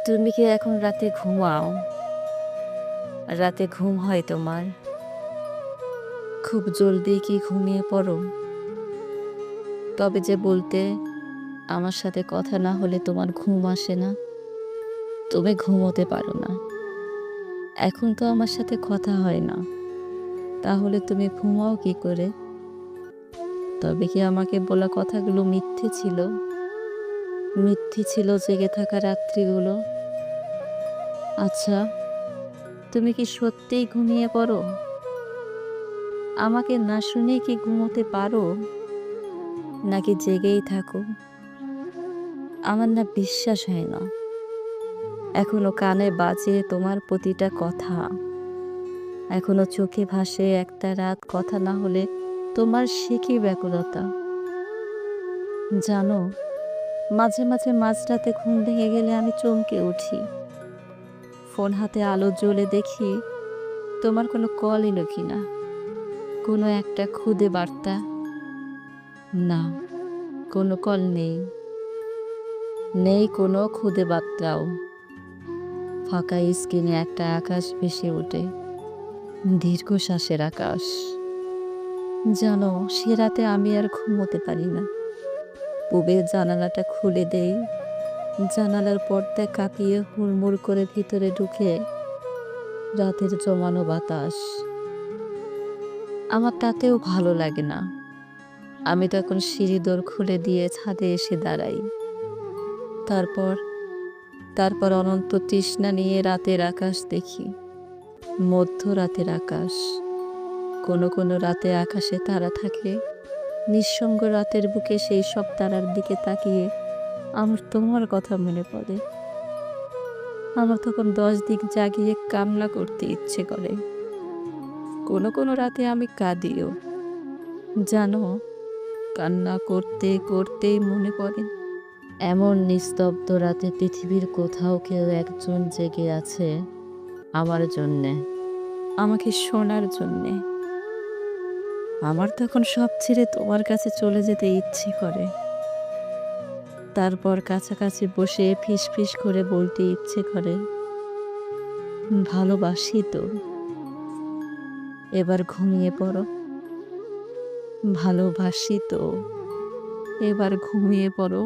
তুমি কি এখন রাতে ঘুমাও? রাতে ঘুম হয় তোমার? খুব জলদি কি ঘুমিয়ে পড়ো? তবে যে বলতে আমার সাথে কথা না হলে তোমার ঘুম আসে না, তুমি ঘুমোতে পারো না। এখন তো আমার সাথে কথা হয় না, তাহলে তুমি ঘুমাও কি করে? তবে কি আমাকে বলা কথাগুলো মিথ্যে ছিল? মিথ্যে ছিল জেগে থাকা রাত্রিগুলো? আচ্ছা, তুমি কি সত্যিই ঘুমিয়ে পড়ো? আমাকে না শুনেই কি ঘুমোতে পারো? নাকি জেগেই থাকো? আমার না বিশ্বাস হয় না। এখনো কানে বাজে তোমার প্রতিটা কথা। এখনো চোখে ভাসে একটা রাত কথা না হলে তোমার সে কি ব্যাকুলতা। জানো, মাঝে মাঝে মাঝরাতে ঘুম ভেঙে গেলে আমি চমকে উঠি। ফোন হাতে আলো জ্বলে দেখি তোমার কোনো কল এলো কিনা, কোনো একটা খুদে বার্তা। না, কোনো কল নেই, নেই কোনো খুদে বার্তাও। ফাঁকা স্ক্রিনে একটা আকাশ ভেসে ওঠে, দীর্ঘশ্বাসের আকাশ। জানো, সে রাতে আমি আর ঘুমোতে পারি না। পুবের জানালাটা খুলে দেই, জানালার পর্দা কাঁপিয়ে হুড়মুড় করে ভিতরে ঢুকে রাতের জমানো বাতাস। আমার তাতেও ভালো লাগে না। আমি তখন সিঁড়ি দোর খুলে দিয়ে ছাদে এসে দাঁড়াই। তারপর তারপর অনন্ত তৃষ্ণা নিয়ে রাতের আকাশ দেখি, মধ্যরাতের আকাশ। কোনো কোনো রাতে আকাশে তারা থাকে, নিঃসঙ্গ রাতের বুকে সেই সব তারার দিকে তাকিয়ে আমার তোমার কথা মনে পড়ে। আমার তখন 10 দিক জাগিয়ে কান্না করতে ইচ্ছে করে। কোনো কোনো রাতে আমি কাঁদিও। জানো, কান্না করতে করতেই মনে পড়ে এমন নিস্তব্ধ রাতে পৃথিবীর কোথাও কেউ একজন জেগে আছে আমার জন্যে, আমাকে শোনার জন্যে। আমার তখন সব ছেড়ে তোমার কাছে চলে যেতে ইচ্ছে করে। তারপর কাছাকাছি বসে ফিসফিস করে বলতে ইচ্ছে করে, ভালোবাসি তো, এবার ঘুমিয়ে পড়ো। ভালোবাসি তো, এবার ঘুমিয়ে পড়ো।